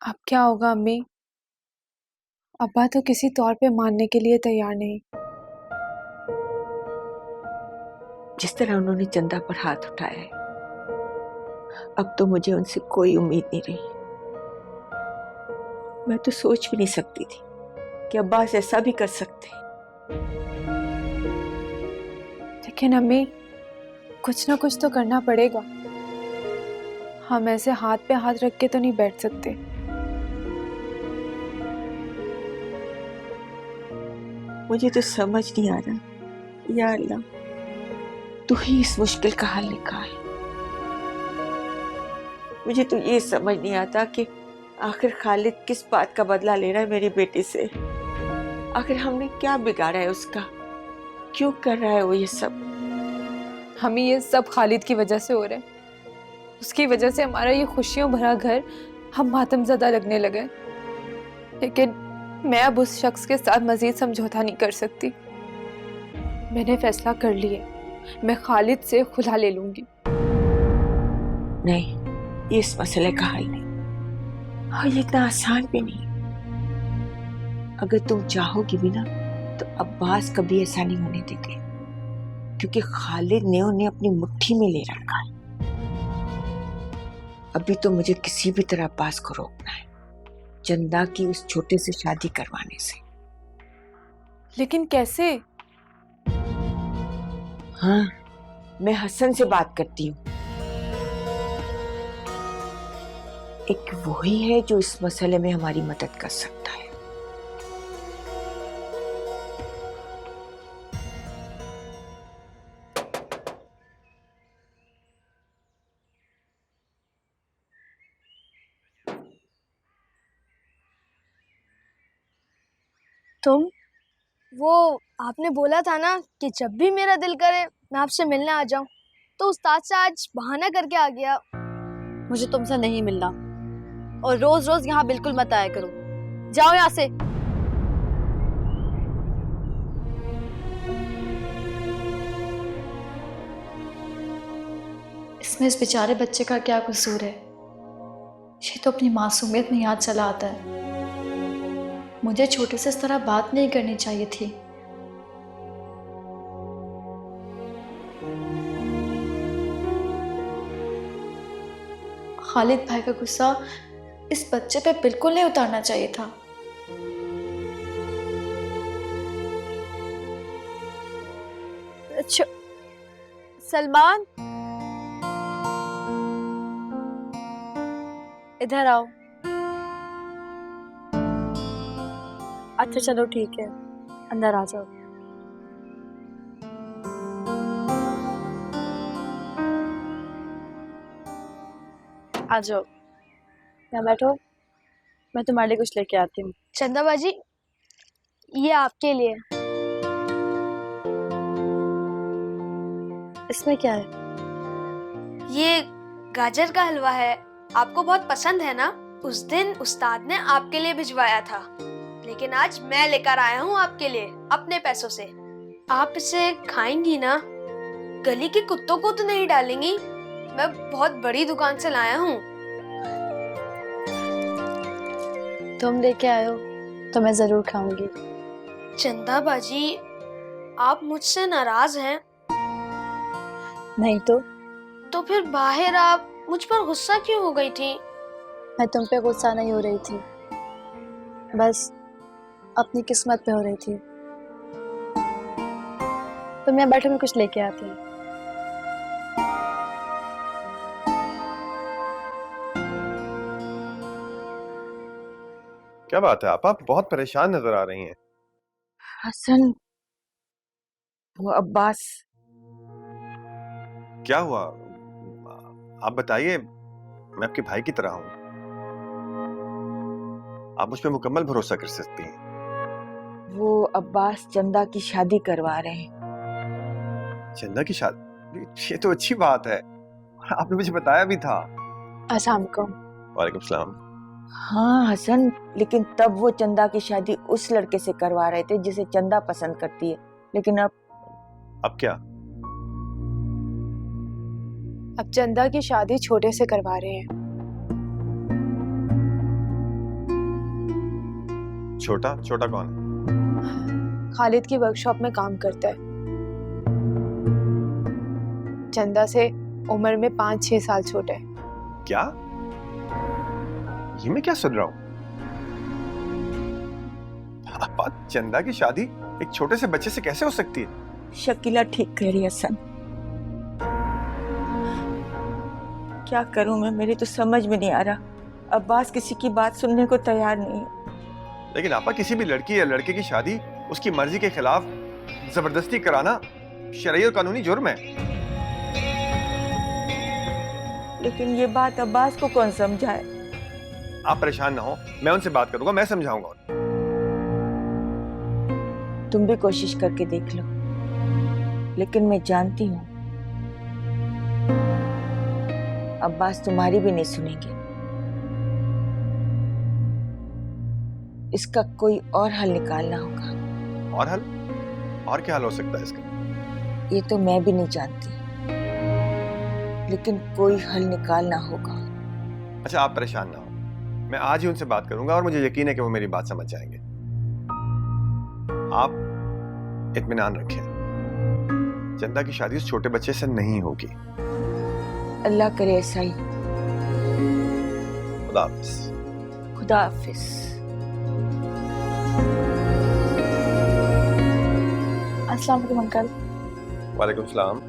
अब क्या होगा अम्मी? अब्बा तो किसी तौर पे मानने के लिए तैयार नहीं। जिस तरह उन्होंने चंदा पर हाथ उठाया है, अब तो मुझे उनसे कोई उम्मीद नहीं रही। मैं तो सोच भी नहीं सकती थी कि अब्बास ऐसा भी कर सकते। लेकिन अम्मी, कुछ ना कुछ तो करना पड़ेगा। हम ऐसे हाथ पे हाथ रख के तो नहीं बैठ सकते। मुझे तो समझ नहीं आ रहा, या अल्लाह, तू ही इस मुश्किल का हल निकाल। मुझे तो ये समझ नहीं आता कि आखिर खालिद किस बात का बदला ले रहा है मेरी बेटी से। आखिर हमने क्या बिगाड़ा है उसका? क्यों कर रहा है वो ये सब? हमें ये सब खालिद की वजह से हो रहा है। उसकी वजह से हमारा ये खुशियों भरा घर हम मातमज़दा लगने लगे। लेकिन मैं अब उस शख्स के साथ मजीद समझौता नहीं कर सकती। मैंने फैसला कर लिया, मैं खालिद से खुला ले लूंगी। नहीं, ये इस मसले का हल नहीं, और ये इतना आसान भी नहीं। अगर तुम चाहोगी भी ना, तो अब्बास कभी ऐसा नहीं होने देंगे, क्योंकि खालिद ने उन्हें अपनी मुट्ठी में ले रखा है। अभी तो मुझे किसी भी तरह अब्बास को रोकना है, चंदा की उस छोटे से शादी करवाने से। लेकिन कैसे? हाँ, मैं हसन से बात करती हूँ। एक वही है जो इस मसले में हमारी मदद कर सकता है। तुम, वो आपने बोला था ना कि जब भी मेरा दिल करे मैं आपसे मिलने आ जाऊं, तो उस्ताद से आज बहाना करके आ गया। मुझे तुमसे नहीं मिलना, और रोज रोज यहाँ बिल्कुल मत आया करो। जाओ यहाँ से। इसमें इस बेचारे बच्चे का क्या कसूर है? ये तो अपनी मासूमियत में याद चला आता है। मुझे छोटे से इस तरह बात नहीं करनी चाहिए थी। खालिद भाई का गुस्सा इस बच्चे पे बिल्कुल नहीं उतारना चाहिए था। अच्छा, सलमान, इधर आओ। अच्छा चलो ठीक है, अंदर आ जाओ। आ जाओ, यहाँ बैठो, मैं तुम्हारे लिए कुछ लेके आती हूँ। चंदा बाजी, ये आपके लिए। इसमें क्या है? ये गाजर का हलवा है, आपको बहुत पसंद है ना? उस दिन उस्ताद ने आपके लिए भिजवाया था, लेकिन आज मैं लेकर आया हूँ आपके लिए अपने पैसों से। आप इसे खाएंगी ना? गली के कुत्तों को तो नहीं डालेंगी? मैं बहुत बड़ी दुकान से लाया हूँ। तुम लेके आए हो तो मैं जरूर खाऊंगी। चंदा बाजी, आप मुझसे नाराज हैं? नहीं तो फिर बाहर आप मुझ पर गुस्सा क्यों हो गई थी? मैं तुम पे गुस्सा नहीं हो रही थी, बस अपनी किस्मत पे हो रही थी। तुम यहाँ बैठो, मैं कुछ लेके आती हूँ। क्या बात है, आप बहुत परेशान नजर आ रही हैं। हसन, वो अब्बास। क्या हुआ? आप बताइए, मैं आपके भाई की तरह हूं। आप मुझ पर मुकम्मल भरोसा कर सकती हैं। वो अब्बास चंदा की शादी करवा रहे हैं। चंदा की शादी? ये तो अच्छी बात है, आपने मुझे बताया भी था। अस्सलाम वालेकुम सलाम। हाँ हसन, लेकिन तब वो चंदा की शादी उस लड़के से करवा रहे थे जिसे चंदा पसंद करती है, लेकिन अब क्या? अब चंदा की शादी छोटे से करवा रहे हैं। छोटा छोटा कौन है? खालिद की वर्कशॉप में काम करता है। चंदा से उम्र में 5-6 साल छोटा है। क्या? ये मैं क्या सुन रहा हूँ? पापा, चंदा की शादी एक छोटे से बच्चे से कैसे हो सकती है? शकीला ठीक कह रही है हसन। क्या करूं मैं, मेरी तो समझ में नहीं आ रहा। अब्बास किसी की बात सुनने को तैयार नहीं है। लेकिन आपा, किसी भी लड़की या लड़के की शादी उसकी मर्जी के खिलाफ जबरदस्ती कराना शरई और कानूनी जुर्म है। लेकिन ये बात अब्बास को कौन समझाए? आप परेशान ना हो, मैं उनसे बात करूंगा, मैं समझाऊंगा। तुम भी कोशिश करके देख लो, लेकिन मैं जानती हूँ अब्बास तुम्हारी भी नहीं सुनेंगे। इसका कोई और हल निकालना होगा। और हल? और क्या हल हो सकता है इसका? ये तो मैं भी नहीं जानती, लेकिन कोई हल निकालना होगा। अच्छा, आप परेशान ना हो, मैं आज ही उनसे बात करूंगा और मुझे यकीन है कि वो मेरी बात समझ जाएंगे। आप इत्मीनान रखें, चंदा की शादी उस छोटे बच्चे से नहीं होगी। अल्लाह करे ऐसा ही। खुदा हाफिज। खुदा हाफिज। अस्सलाम वालेकुम अंकल। वालेकुम सलाम।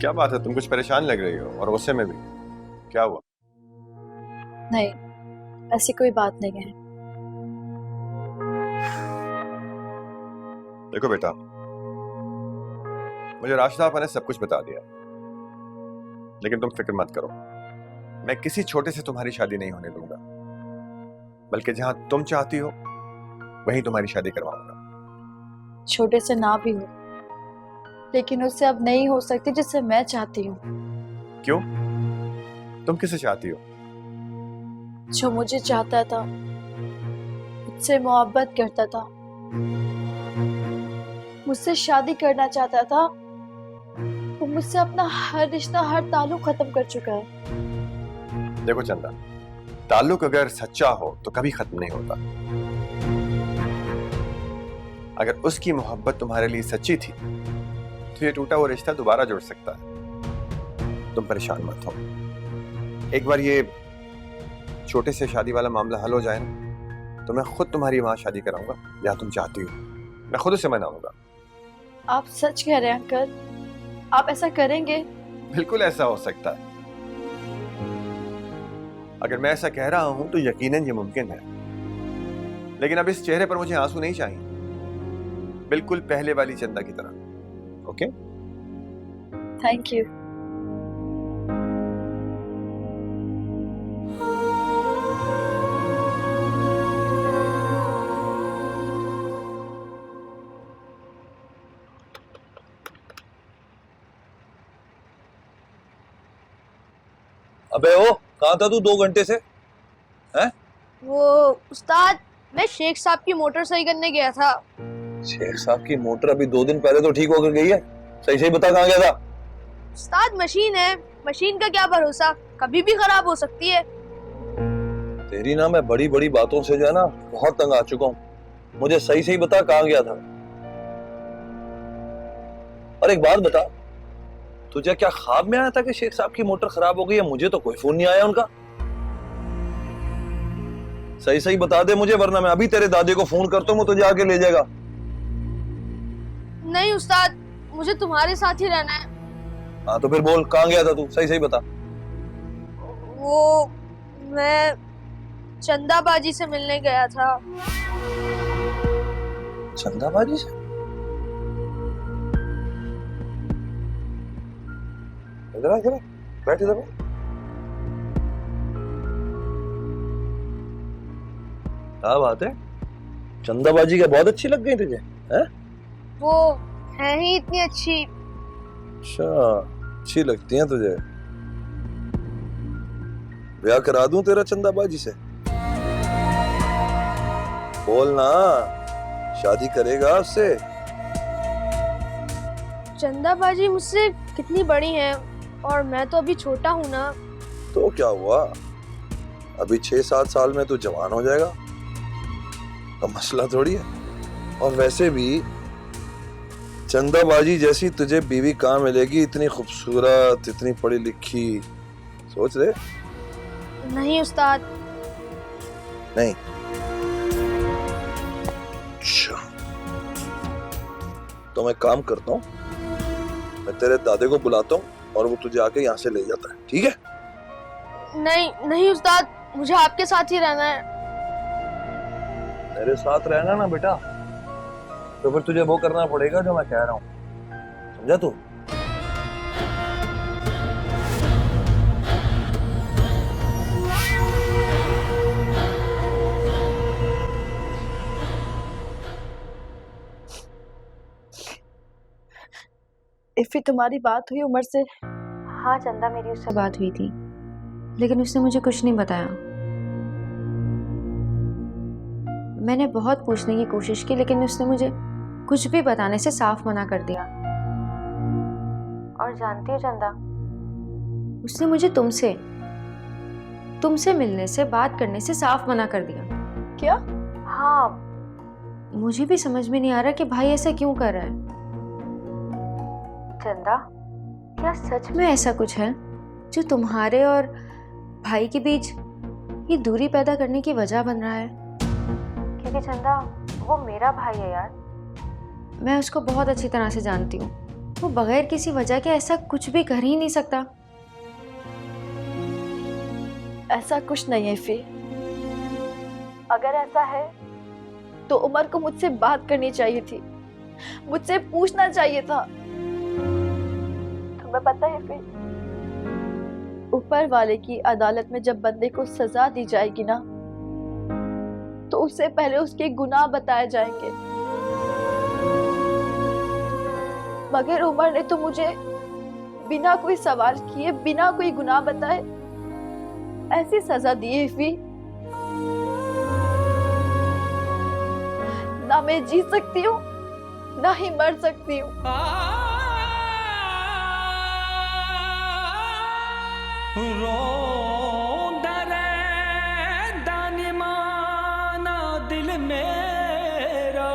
क्या बात है, तुम कुछ परेशान लग रही हो और गुस्से में भी। क्या हुआ? नहीं, ऐसी कोई बात नहीं है। देखो बेटा, मुझे राशिदा आपा ने सब कुछ बता दिया, लेकिन तुम फिक्र मत करो, मैं किसी छोटे से तुम्हारी शादी नहीं होने दूंगा, बल्कि जहां तुम चाहती हो वहीं तुम्हारी शादी करवाऊंगा। छोटे से ना भी हो, लेकिन उससे अब नहीं हो सकती जिससे मैं चाहती हूँ। क्यों? तुम किसे चाहती हो? जो मुझे चाहता था, मुझसे मोहब्बत करता था, मुझसे शादी करना चाहता था, वो मुझसे अपना हर रिश्ता, हर ताल्लुक खत्म कर चुका है। देखो चंदा, ताल्लुक अगर सच्चा हो तो कभी खत्म नहीं होता। अगर उसकी मोहब्बत तुम्हारे लिए सच्ची थी तो ये टूटा हुआ रिश्ता दोबारा जुड़ सकता है। तुम परेशान मत हो, एक बार ये छोटे से शादी वाला मामला हल हो जाए ना, तो मैं खुद तुम्हारी वहां शादी कराऊंगा जहां तुम चाहती हो। मैं खुद उसे मनाऊंगा। आप सच कह रहे हैं अंकल? आप ऐसा करेंगे? बिल्कुल ऐसा हो सकता है। अगर मैं ऐसा कह रहा हूं तो यकीनन ये मुमकिन है, लेकिन अब इस चेहरे पर मुझे आंसू नहीं चाहिए, बिल्कुल पहले वाली चंदा की तरह। ओके? Thank you. अबे ओ, कहाँ था तू 2 घंटे से? हैं? वो उस्ताद, मैं शेख साहब की मोटर सही करने गया था। शेख साहब की मोटर अभी 2 दिन पहले तो ठीक होकर गई है। सही सही बता, कहाँ गया था? उस्ताद, मशीन है, मशीन का क्या भरोसा, कभी भी खराब हो सकती है। तेरी ना मैं बड़ी बड़ी बातों से जो है ना बहुत तंग आ चुका हूँ। मुझे सही सही बता, कहाँ गया था? और एक बात बता, तुझे क्या ख्वाब में आया था कि शेख साहब की मोटर खराब हो गई है? मुझे तो कोई फोन नहीं आया उनका। सही सही बता दे मुझे, वरना मैं अभी तेरे दादी को फोन करता हूँ, वो तुझे आके ले जाएगा। नहीं उस्ताद, मुझे तुम्हारे साथ ही रहना है। हाँ तो फिर बोल, कहाँ गया था तू? सही सही बता। वो मैं चंदा बाजी से मिलने गया था। चंदा बाजी से? इधर आ, बैठ इधर। क्या बात है, चंदाबाजी क्या बहुत अच्छी लग गई तुझे? हैं? वो है ही इतनी अच्छी। अच्छा, अच्छी लगती हैं तुझे? ब्याह करा दूं तेरा चंदाबाजी से? बोल ना, शादी करेगा उससे? चंदा बाजी मुझसे कितनी बड़ी है और मैं तो अभी छोटा हूँ ना। तो क्या हुआ, अभी 6-7 साल में तू जवान हो जाएगा। का मसला थोड़ी है। और वैसे भी चंदाबाजी जैसी तुझे बीवी कहाँ मिलेगी, इतनी खूबसूरत, इतनी पढ़ी लिखी। सोच ले। नहीं उस्ताद। नहीं। अच्छा, तो मैं काम करता हूँ, मैं तेरे दादे को बुलाता हूँ और वो तुझे आके यहाँ से ले जाता है, ठीक है? नहीं नहीं उस्ताद, मुझे आपके साथ ही रहना है। मेरे साथ रहना ना बेटा, तो फिर तुझे वो करना पड़ेगा जो मैं कह रहा हूँ, समझा तू? इफ़ी, तुम्हारी बात हुई उमर से? हाँ चंदा, मेरी उससे बात हुई थी, लेकिन उसने मुझे कुछ नहीं बताया। मैंने बहुत पूछने की कोशिश की, लेकिन उसने मुझे कुछ भी बताने से साफ मना कर दिया। और जानती हो चंदा, उसने मुझे तुमसे मिलने से, बात करने से साफ मना कर दिया। क्या? हाँ, मुझे भी समझ में नहीं आ रहा कि भाई ऐसा क्यों कर रहा है। चंदा, क्या सच में ऐसा कुछ है जो तुम्हारे और भाई के बीच ये दूरी पैदा करने की वजह बन रहा है? क्योंकि चंदा, वो मेरा भाई है यार, मैं उसको बहुत अच्छी तरह से जानती हूँ। वो बगैर किसी वजह के ऐसा कुछ भी कर ही नहीं सकता। ऐसा कुछ नहीं है इफ़ी। अगर ऐसा है तो उमर को मुझसे बात करनी चाहिए थी, मुझसे पूछना चाहिए था। तुम्हें पता है इफ़ी, ऊपर वाले की अदालत में जब बंदे को सजा दी जाएगी ना, तो उससे पहले उसके गुनाह बताए जाएंगे। मगर उमर ने तो मुझे बिना कोई सवाल किए, बिना कोई गुनाह बताए ऐसी सजा दी है इफ़ी। ना मैं जी सकती हूँ, ना ही मर सकती हूँ। दिल मेरा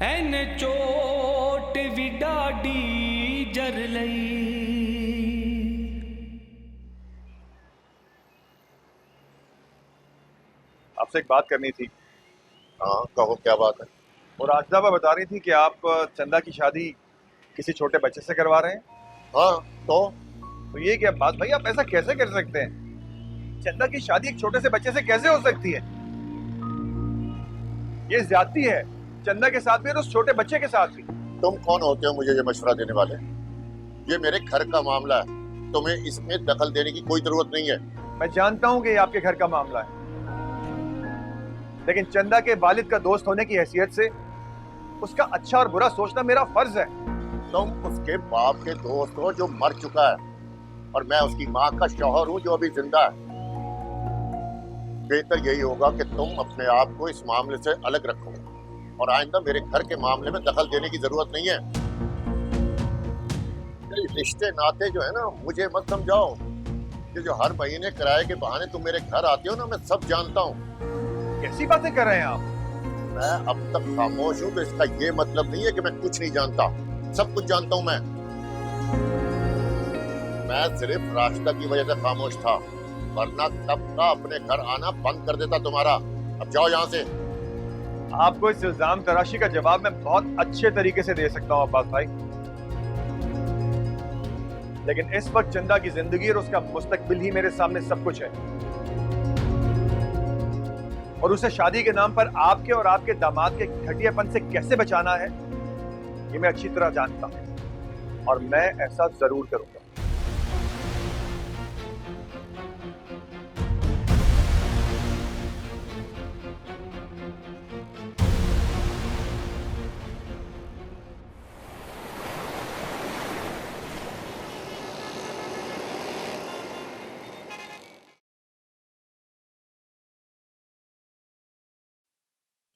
एने चोट भी डाडी जर लई। आपसे एक बात करनी थी। हाँ कहो, क्या बात है? और राजदा बता रही थी कि आप चंदा की शादी किसी छोटे बच्चे से करवा रहे हैं। हाँ तो ये क्या बात भाई, आप ऐसा कैसे कर सकते हैं? चंदा की शादी एक छोटे से बच्चे से कैसे हो सकती है? ये ज्यादती है, चंदा के साथ भी और उस छोटे बच्चे के साथ भी। तुम कौन होते हो मुझे ये मशवरा देने वाले? ये मेरे घर का मामला है, तुम्हें इसमें दखल देने की कोई जरूरत नहीं है। मैं जानता हूं कि ये आपके घर का मामला है, लेकिन चंदा के वालिद का दोस्त होने की हैसियत से उसका अच्छा और बुरा सोचना मेरा फर्ज है। तुम उसके बाप के दोस्त हो जो मर चुका है, और मैं उसकी माँ का शौहर हूँ जो अभी जिंदा है। बेहतर यही होगा कि तुम अपने आप को इस मामले से अलग रखो, और आइंदा मेरे घर के मामले में दखल देने की जरूरत नहीं है। ये रिश्ते नाते जो है ना, मुझे मत समझाओ। ये जो हर महीने किराए के बहाने तुम मेरे घर आते हो ना, मैं सब जानता हूँ। कैसी बातें कर रहे हैं आप? मैं अब तक खामोश हूँ तो इसका ये मतलब नहीं है कि मैं कुछ नहीं जानता। सब कुछ जानता हूँ मैं सिर्फ रास्ता की वजह से खामोश था, वरना कब का अपने घर आना बंद कर देता तुम्हारा। अब जाओ यहाँ से। आपको इस इल्जाम तराशी का जवाब मैं बहुत अच्छे तरीके से दे सकता हूँ अब्बास भाई, लेकिन इस वक्त चंदा की जिंदगी और उसका मुस्तकबिल ही मेरे सामने सब कुछ है, और उसे शादी के नाम पर आपके और आपके दामाद के घटियापन से कैसे बचाना है ये मैं अच्छी तरह जानता हूं, और मैं ऐसा जरूर करूंगा।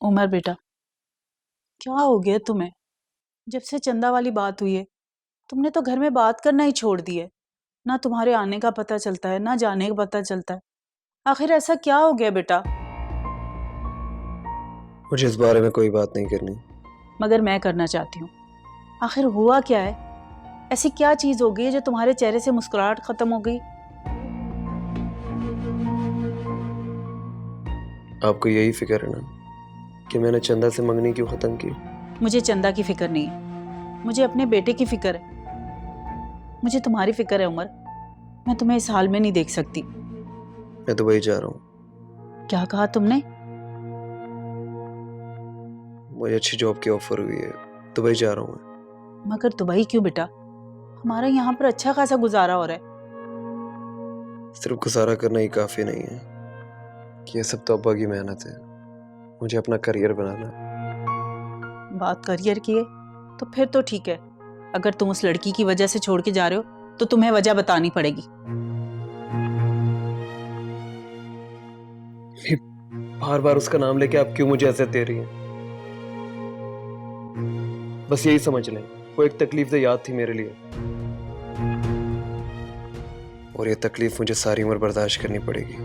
उमर बेटा, क्या हो गया तुम्हें? जब से चंदा वाली बात हुई है, तुमने तो घर में बात करना ही छोड़ दी है। ना तुम्हारे आने का पता चलता है, ना जाने का पता चलता है। आखिर ऐसा क्या हो गया बेटा? मुझे इस बारे में कोई बात नहीं करनी। मगर मैं करना चाहती हूँ। आखिर हुआ क्या है? ऐसी क्या चीज हो गई जो तुम्हारे चेहरे से मुस्कुराहट खत्म हो गई? आपको यही फिक्र है ना कि मैंने चंदा से मंगनी क्यों खत्म की? मुझे चंदा की फिक्र नहीं है, मुझे अपने बेटे की फिक्र है। मुझे तुम्हारी फिक्र है उमर। मैं तुम्हें इस हाल में नहीं देख सकती। मैं दुबई जा रहा हूँ। क्या कहा तुमने? मुझे अच्छी जॉब की ऑफर हुई है, दुबई जा रहा हूँ। मगर दुबई क्यों बेटा? हमारा यहाँ पर अच्छा खासा गुजारा हो रहा है। सिर्फ गुजारा करना ही काफी नहीं है, ये सब तो अब्बा की मेहनत है। मुझे अपना करियर बनाना है। बात करियर की है तो फिर तो ठीक है। अगर तुम उस लड़की की वजह से छोड़ के जा रहे हो तो तुम्हें वजह बतानी पड़ेगी। बार बार उसका नाम लेके आप क्यों मुझे ऐसे दे रही हैं? बस यही समझ लें, वो एक तकलीफ से याद थी मेरे लिए, और ये तकलीफ मुझे सारी उम्र बर्दाश्त करनी पड़ेगी।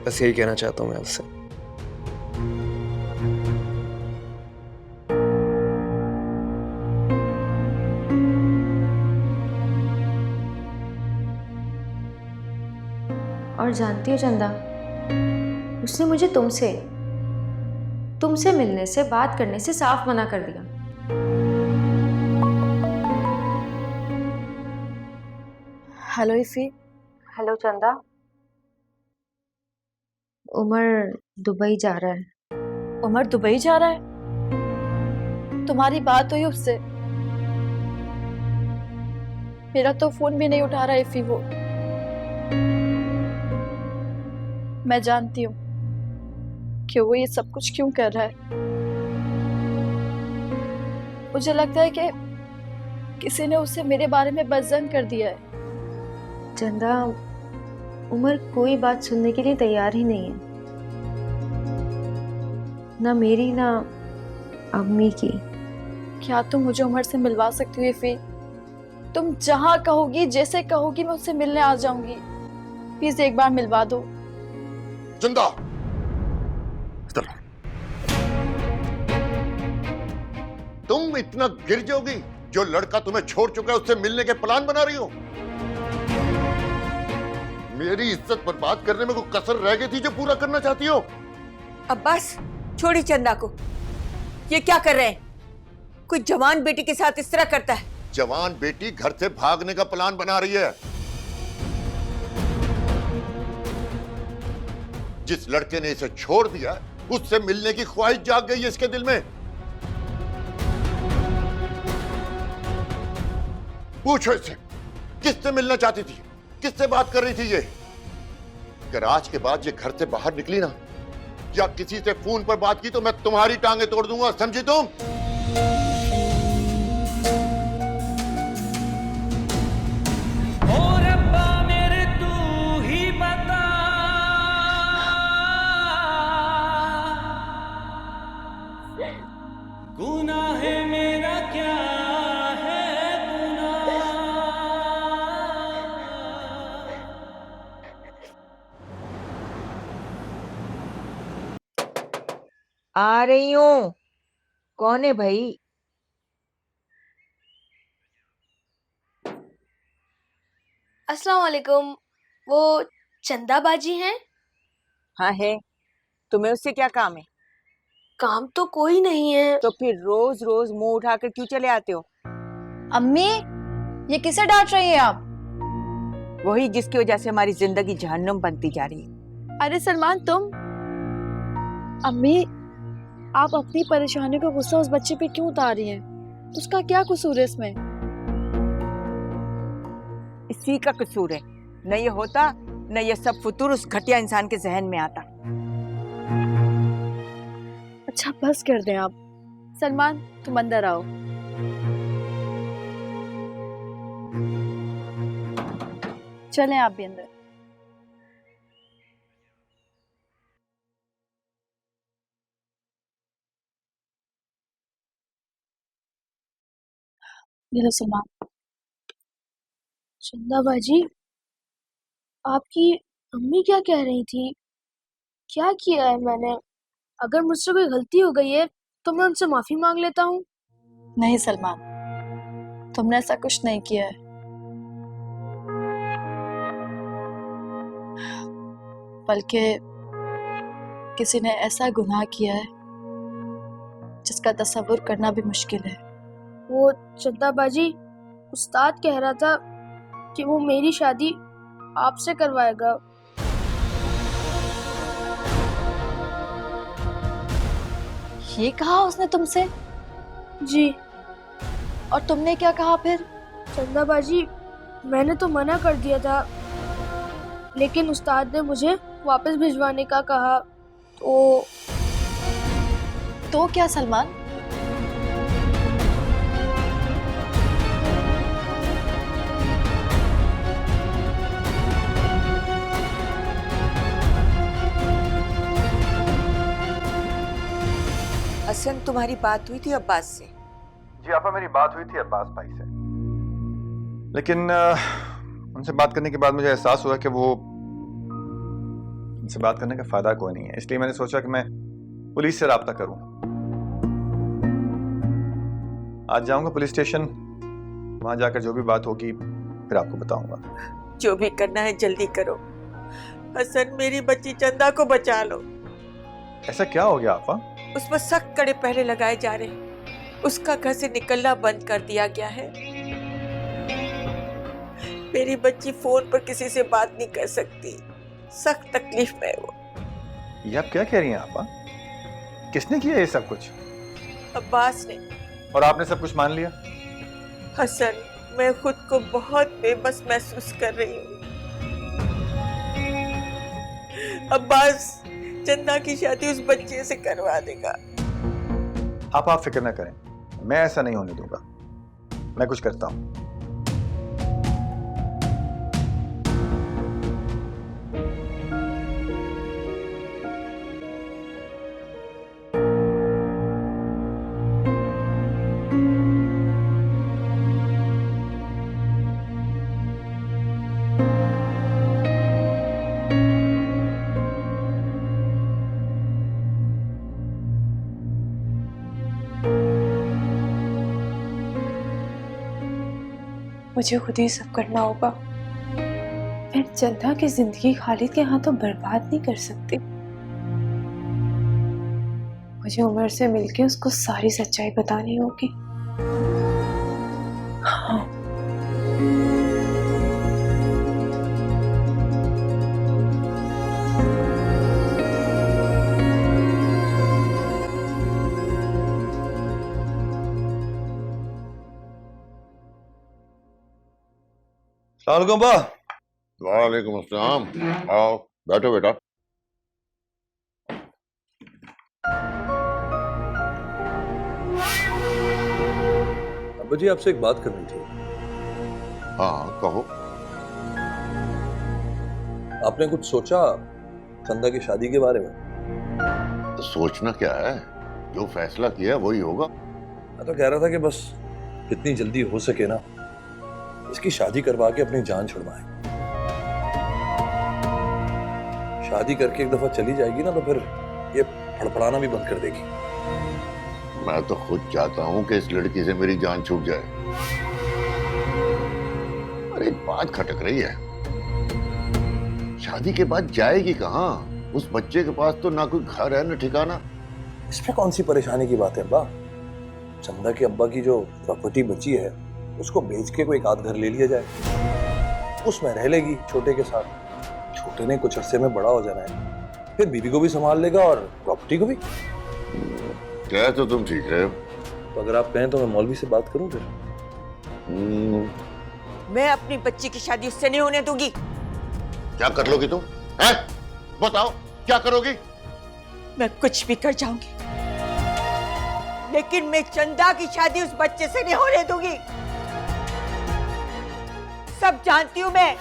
बस यही कहना चाहता हूं मैं आपसे। और जानती हो चंदा, उसने मुझे तुमसे मिलने से, बात करने से साफ मना कर दिया। Hello IFFI. हेलो चंदा, उमर दुबई जा रहा है। उमर दुबई जा रहा है? तुम्हारी बात हुई उससे? मेरा तो फोन भी नहीं उठा रहा इफी वो। मैं जानती हूँ कि वो ये सब कुछ क्यों कर रहा है। मुझे लगता है कि किसी ने उसे मेरे बारे में बदजन कर दिया है। चंदा, उमर कोई बात सुनने के लिए तैयार ही नहीं है, ना मेरी ना अम्मी की। क्या तुम मुझे उमर से मिलवा सकती हो इफी? तुम जहां कहोगी, जैसे कहोगी, मैं उससे मिलने आ जाऊंगी। प्लीज एक बार मिलवा दो। चंदा, तुम इतना गिर जाओगी? जो लड़का तुम्हें छोड़ चुका है उससे मिलने के प्लान बना रही हो? मेरी इज्जत बर्बाद करने में कोई कसर रह गई थी जो पूरा करना चाहती हो? अब्बास, छोड़ी चंदा को। ये क्या कर रहे हैं? कोई जवान बेटी के साथ इस तरह करता है? जवान बेटी घर से भागने का प्लान बना रही है। जिस लड़के ने इसे छोड़ दिया उससे मिलने की ख्वाहिश जाग गई है इसके दिल में। पूछो इससे, किससे मिलना चाहती थी, किससे बात कर रही थी ये? अगर आज के बाद ये घर से बाहर निकली ना, या किसी से फोन पर बात की तो मैं तुम्हारी टांगे तोड़ दूंगा, समझी तुम? ओ रब्बा मेरे तू ही बता, गुनाह मेरा क्या है गुनाह। आ रही हूँ। कौन है भाई? अस्सलाम वालेकुम। वो चंदा बाजी हैं? हाँ है। तुम्हें उससे क्या काम है? काम तो कोई नहीं है। तो फिर रोज रोज मुंह उठाकर क्यों चले आते हो? अम्मी, ये किसे डांट रही हैं आप? वही जिसकी वजह से हमारी जिंदगी जहन्नुम बनती जा रही है। अरे सलमान, तुम? अम्मी, आप अपनी परेशानी का गुस्सा उस बच्चे पे क्यों उतार रही हैं? उसका क्या कसूर है इसमें? इसी का कसूर है। न ये होता, न ये सब फुतूर उस घटिया इंसान के जहन में आता। अच्छा बस कर दें आप। सलमान, तुम अंदर आओ। चलें आप भी अंदर। ये लो सलमान। चंदा बाजी, आपकी अम्मी क्या कह रही थी? क्या किया है मैंने? अगर मुझसे कोई गलती हो गई है तो मैं उनसे माफी मांग लेता हूँ। नहीं सलमान, तुमने ऐसा कुछ नहीं किया है। बल्कि किसी ने ऐसा गुनाह किया है जिसका तस्वुर करना भी मुश्किल है। वो चंदाबाजी, उस्ताद कह रहा था कि वो मेरी शादी आपसे करवाएगा। ये कहा उसने तुमसे? जी। और तुमने क्या कहा फिर? चंदाबाजी, मैंने तो मना कर दिया था, लेकिन उस्ताद ने मुझे वापस भिजवाने का कहा। तो क्या सलमान? हसन, तुम्हारी बात हुई थी अब्बास से? जी आपा, मेरी बात हुई थी अब्बास भाई से, लेकिन उनसे बात करने के बाद मुझे एहसास हुआ कि वो उनसे बात करने का फायदा कोई नहीं है। इसलिए मैंने सोचा कि मैं पुलिस से राब्ता करूं। आज जाऊंगा पुलिस स्टेशन, वहां जाकर जो भी बात होगी फिर आपको बताऊंगा। जो भी करना है जल्दी करो। हसन, मेरी बच्ची चंदा को बचा लो। ऐसा क्या हो गया आपा? उस पर सख्त कड़े पहरे लगाए जा रहे हैं। उसका घर से निकलना बंद कर दिया गया है। मेरी बच्ची फोन पर किसी से बात नहीं कर सकती। सख्त तकलीफ में है वो। ये आप क्या कह रही हैं आपा? किसने किया ये सब कुछ? अब्बास ने। और आपने सब कुछ मान लिया? हसन, मैं खुद को बहुत बेबस महसूस कर रही हूँ। अब्बास चंदा की शादी उस बच्चे से करवा देगा। आप फिक्र न करें, मैं ऐसा नहीं होने दूंगा। मैं कुछ करता हूं। मुझे खुद ही सब करना होगा। मैं चंदा की जिंदगी खालिद के हाथों बर्बाद नहीं कर सकती। मुझे उमर से मिलके उसको सारी सच्चाई बतानी होगी। हाँ। वालेकुम अस्सलाम। आओ बैठो बेटा। अब्बा जी, आपसे एक बात करनी थी। हाँ कहो। आपने कुछ सोचा चंदा की शादी के बारे में? तो सोचना क्या है, जो फैसला किया है वही होगा। मैं तो कह रहा था कि बस जितनी जल्दी हो सके ना, इसकी शादी करवा के अपनी जान छुड़वाएं। शादी करके एक दफा चली जाएगी ना तो फिर ये फड़फड़ाना भी बंद कर देगी। मैं तो खुद चाहता हूं कि इस लड़की से मेरी जान छूट जाए। पर एक बात खटक रही है, शादी के बाद जाएगी कहाँ? उस बच्चे के पास तो ना कोई घर है ना ठिकाना। इसमें कौन सी परेशानी की बात है अब्बा? चंदा के अब्बा की जो प्रॉपर्टी बची है उसको बेच के कोई एक आध घर ले लिया जाए, उसमें रह लेगी छोटे के साथ। छोटे ने कुछ अरसे में बड़ा हो जाना है, फिर बीबी को भी संभाल लेगा और प्रॉपर्टी को भी। क्या तो तुम ठीक है। तो अगर आप कहें तो मैं मौलवी से बात करूं फिर। मैं अपनी बच्ची की शादी उससे नहीं होने दूंगी। क्या कर लोगी तुम? हैं? बताओ क्या करोगी? मैं कुछ भी कर जाऊंगी, लेकिन मैं चंदा की शादी उस बच्चे से नहीं होने दूंगी। सब जानती हूं मैं,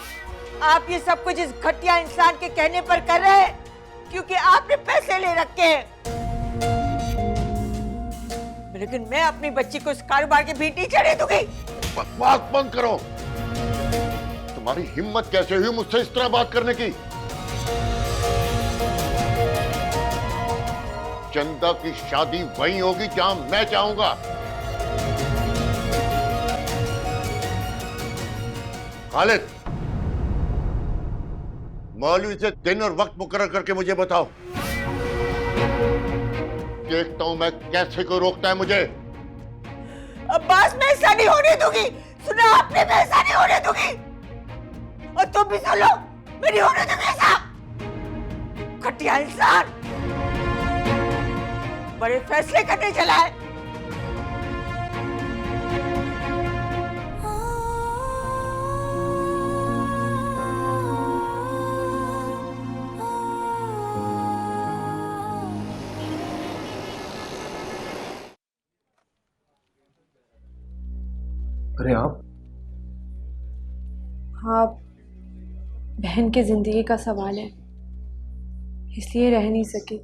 आप ये सब कुछ इस घटिया इंसान के कहने पर कर रहे हैं क्योंकि आपने पैसे ले रखे हैं, लेकिन मैं अपनी बच्ची को इस कारोबार के भीड़ नहीं चढ़ने दूंगी। बकवास बंद करो। तुम्हारी हिम्मत कैसे हुई मुझसे इस तरह बात करने की? चंदा की शादी वहीं होगी जहां मैं चाहूंगा। खालिद, मौलवी से दिन और वक्त मुकर्रर करके मुझे बताओ। देखता हूं मैं कैसे कोई रोकता है मुझे। अब्बास, मैं ऐसा नहीं होने दूंगी। सुना आपने, मैं ऐसा नहीं होने दूंगी। और तुम भी सुन लो, मैं नहीं होने दूंगी ऐसा। घटिया इंसान, बड़े फैसले करने चला है। अरे आप? हाँ, बहन की जिंदगी का सवाल है, इसलिए रह नहीं सकी।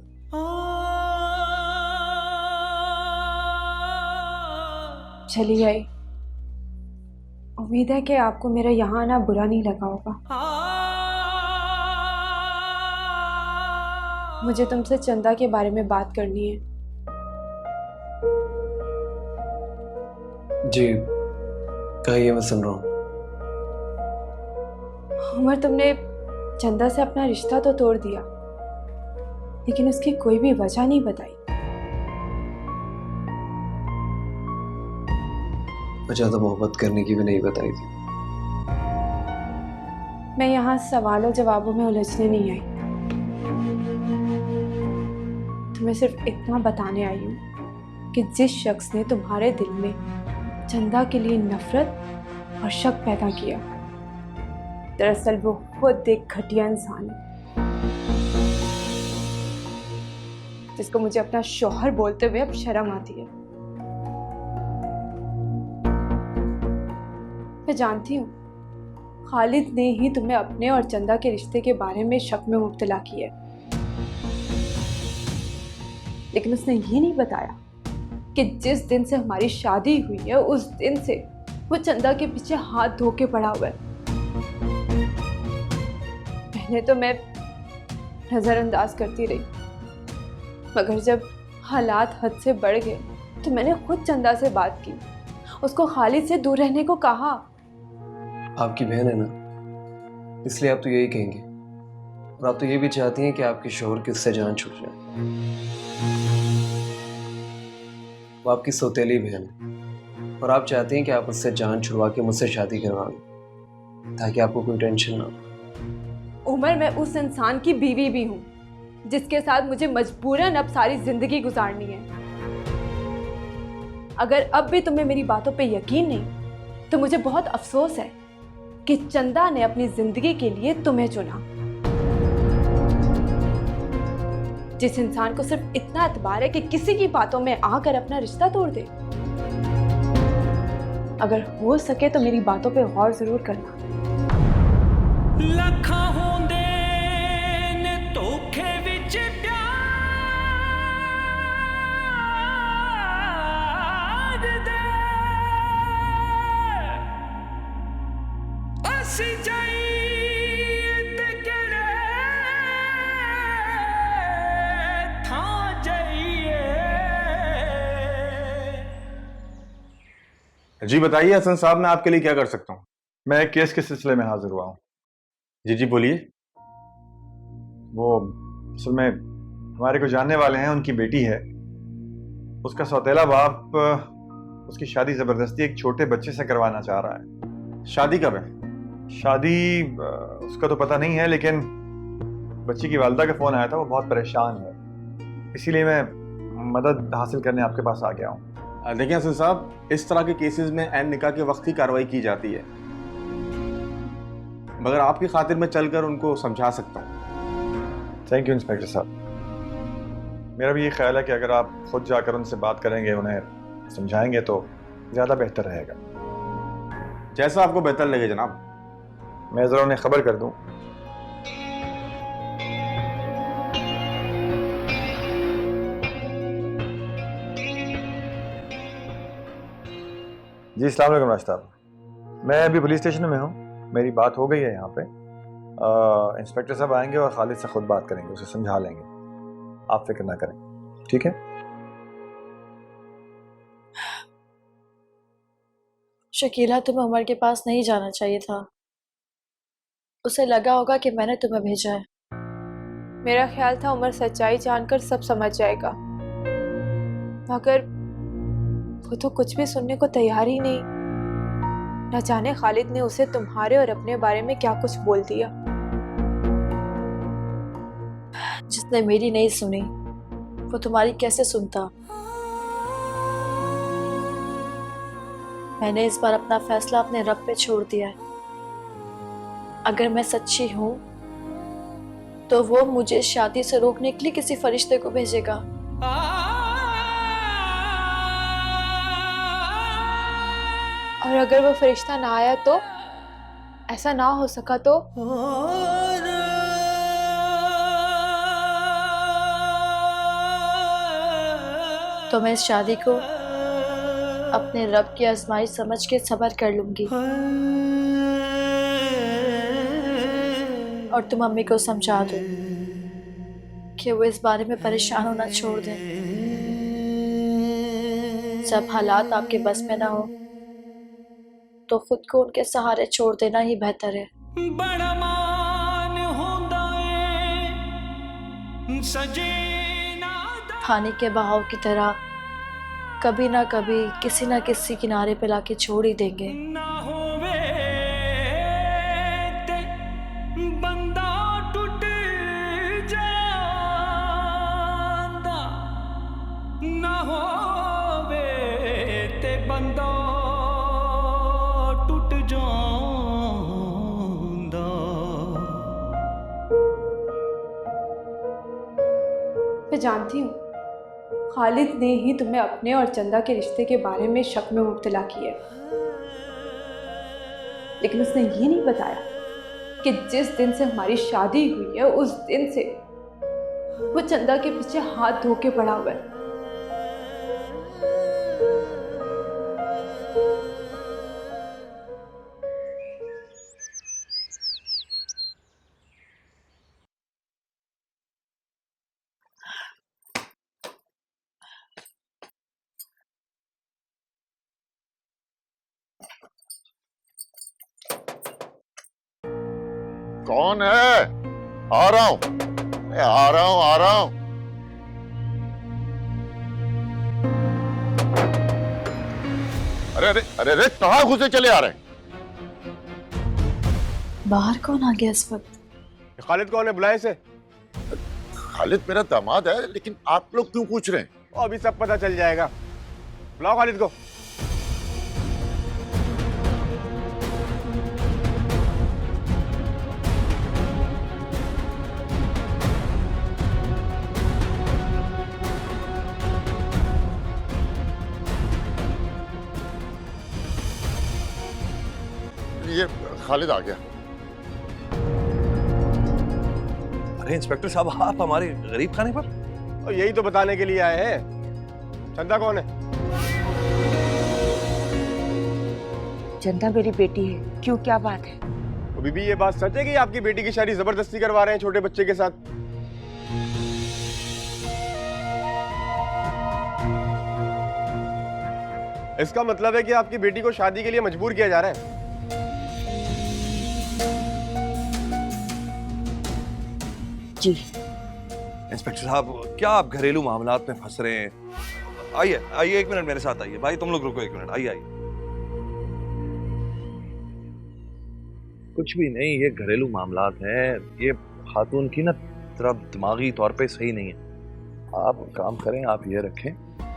चली आई। उम्मीद है कि आपको मेरा यहाँ आना बुरा नहीं लगा होगा। मुझे तुमसे चंदा के बारे में बात करनी है। जी कहिए, मैं सुन रहा हूँ। उमर, तुमने चंदा से अपना रिश्ता तो तोड़ दिया, लेकिन उसकी कोई भी वजह नहीं बताई। ज्यादा मोहब्बत करने की भी नहीं बताई थी। मैं यहाँ सवालों जवाबों में उलझने नहीं आई। तुम्हें सिर्फ इतना बताने आई हूँ कि जिस शख्स ने तुम्हारे दिल में चंदा के लिए नफरत और शक पैदा किया, दरअसल वो खुद एक घटिया इंसान है, जिसको मुझे अपना शौहर बोलते हुए अब शर्म आती है। मैं जानती हूँ खालिद ने ही तुम्हें अपने और चंदा के रिश्ते के बारे में शक में मुब्तला किया, लेकिन उसने ये नहीं बताया कि जिस दिन से हमारी शादी हुई है उस दिन से वो चंदा के पीछे हाथ धो के पड़ा हुआ है। पहले तो मैं नज़रअंदाज करती रही, मगर जब हालात हद से बढ़ गए तो मैंने खुद चंदा से बात की, उसको खालिद से दूर रहने को कहा। आपकी बहन है ना, इसलिए आप तो यही कहेंगे, और आप तो ये भी चाहती हैं कि आपके शोहर की उससे जान छूट जाए। वो आपकी सौतेली बहन है और आप चाहती हैं कि आप उससे जान छुड़वा के मुझसे शादी करवा लें, ताकि आपको कोई टेंशन ना हो। उमर, मैं उस इंसान की बीवी भी हूँ जिसके साथ मुझे मजबूरन अब सारी जिंदगी गुजारनी है। अगर अब भी तुम्हें मेरी बातों पे यकीन नहीं तो मुझे बहुत अफसोस है कि चंदा ने अपनी जिंदगी के लिए तुम्हें चुना। जिस इंसान को सिर्फ इतना एतबार है कि किसी की बातों में आकर अपना रिश्ता तोड़ दे। अगर हो सके तो मेरी बातों पे गौर जरूर करना। लखा होंदे ने धोखे विच प्यार दे असी जाइए ते केड़े थां जाइए। जी बताइए हसन साहब, मैं आपके लिए क्या कर सकता हूँ? मैं एक केस के सिलसिले में हाजिर हुआ हूँ। जी बोलिए। वो असल में हमारे को जानने वाले हैं, उनकी बेटी है, उसका सौतेला बाप उसकी शादी जबरदस्ती एक छोटे बच्चे से करवाना चाह रहा है। शादी कब है? शादी उसका तो पता नहीं है, लेकिन बच्ची की वालिदा का फोन आया था, वो बहुत परेशान है, इसीलिए मैं मदद हासिल करने आपके पास आ गया हूँ। देखिए हसन साहब, इस तरह के केसेस में ऐन निकाह के वक्त ही कार्रवाई की जाती है, मगर आपकी खातिर मैं चलकर उनको समझा सकता हूँ। थैंक यू इंस्पेक्टर साहब। मेरा भी ये ख्याल है कि अगर आप खुद जाकर उनसे बात करेंगे, उन्हें समझाएंगे तो ज़्यादा बेहतर रहेगा। जैसा आपको बेहतर लगे जनाब। मैं ज़रा उन्हें खबर कर दूँ। जी अस्सलाम वालेकुम रास्ता, मैं अभी पुलिस स्टेशन में हूँ, मेरी बात हो गई है यहाँ पे। इंस्पेक्टर साहब आएंगे और खालिद से खुद बात करेंगे, उसे समझा लेंगे, आप फिक्र ना करें। ठीक है? शकीला, तुम्हें उमर के पास नहीं जाना चाहिए था। उसे लगा होगा कि मैंने तुम्हें भेजा है। मेरा ख्याल था उमर सच्चाई जानकर सब समझ जाएगा, मगर वो तो कुछ भी सुनने को तैयार ही नहीं। न जाने खालिद ने उसे तुम्हारे और अपने बारे में क्या कुछ बोल दिया। जिसने मेरी नहीं सुनी वो तुम्हारी कैसे सुनता। मैंने इस बार अपना फैसला अपने रब पे छोड़ दिया है। अगर मैं सच्ची हूं तो वो मुझे शादी से रोकने के लिए किसी फरिश्ते को भेजेगा। और अगर वो फरिश्ता ना आया तो, ऐसा ना हो सका तो मैं इस शादी को अपने रब की आजमाइश समझ के सब्र कर लूंगी। और तुम मम्मी को समझा दो कि वो इस बारे में परेशान होना छोड़ दें। जब हालात आपके बस में ना हो तो खुद को उनके सहारे छोड़ देना ही बेहतर है। बड़ा मान होंदा है सजे पानी के बहाव की तरह कभी ना कभी किसी ना किसी किनारे पे लाके छोड़ ही देंगे। ना होवे ते बंदा टूट जांदा, ना होवे ते बंदा टूट जांदा। मैं जानती हूँ खालिद ने ही तुम्हें अपने और चंदा के रिश्ते के बारे में शक में मुब्तला किया, लेकिन उसने ये नहीं बताया कि जिस दिन से हमारी शादी हुई है उस दिन से वो चंदा के पीछे हाथ धो के पड़ा हुआ है। कौन है? आ रहा हूं, आ रहा हूं, आ रहा हूं। अरे अरे अरे अरे, कहां घुसे चले आ रहे हैं? बाहर कौन आ गया इस वक्त? खालिद कौन है? बुलाए से। खालिद मेरा दामाद है, लेकिन आप लोग क्यों पूछ रहे हैं? अभी सब पता चल जाएगा। बुलाओ खालिद को। ये खालिद आ गया। अरे इंस्पेक्टर साहब, आप हमारे गरीब खाने पर? और यही तो बताने के लिए आए हैं। चंदा कौन है? चंदा मेरी बेटी है। क्यों, क्या बात है? तो बीबी, ये बात सच है कि आपकी बेटी की शादी जबरदस्ती करवा रहे हैं छोटे बच्चे के साथ? इसका मतलब है कि आपकी बेटी को शादी के लिए मजबूर किया जा रहा है। जी इंस्पेक्टर साहब, क्या आप घरेलू मामलात में फंस रहे हैं? आइए आइए, एक मिनट मेरे साथ आइए। भाई तुम लोग रुको एक मिनट, आइए आइए। कुछ भी नहीं, ये घरेलू मामलात हैं। ये खातून की ना जरा दिमागी तौर पे सही नहीं है। आप काम करें, आप ये रखें,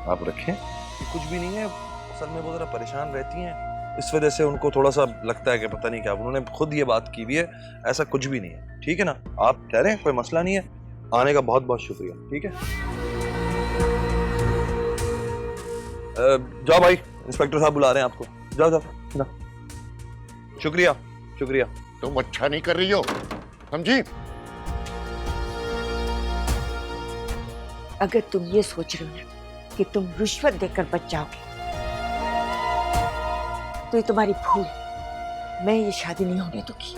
आप रखें। ये कुछ भी नहीं है, असल में वो जरा परेशान रहती हैं, इस वजह से उनको थोड़ा सा लगता है कि पता नहीं क्या। उन्होंने खुद ये बात की हुई है, ऐसा कुछ भी नहीं है। ठीक है ना, आप कह रहे हैं कोई मसला नहीं है। आने का बहुत बहुत शुक्रिया। ठीक है, जाओ भाई, इंस्पेक्टर साहब बुला रहे हैं आपको। जाओ जाओ जाओ। शुक्रिया शुक्रिया। तुम अच्छा नहीं कर रही हो, समझी? अगर तुम ये सोच रहे हो ना कि तुम रिश्वत देकर बच जाओगे तो ये तुम्हारी भूल। मैं ये शादी नहीं होने दूंगी।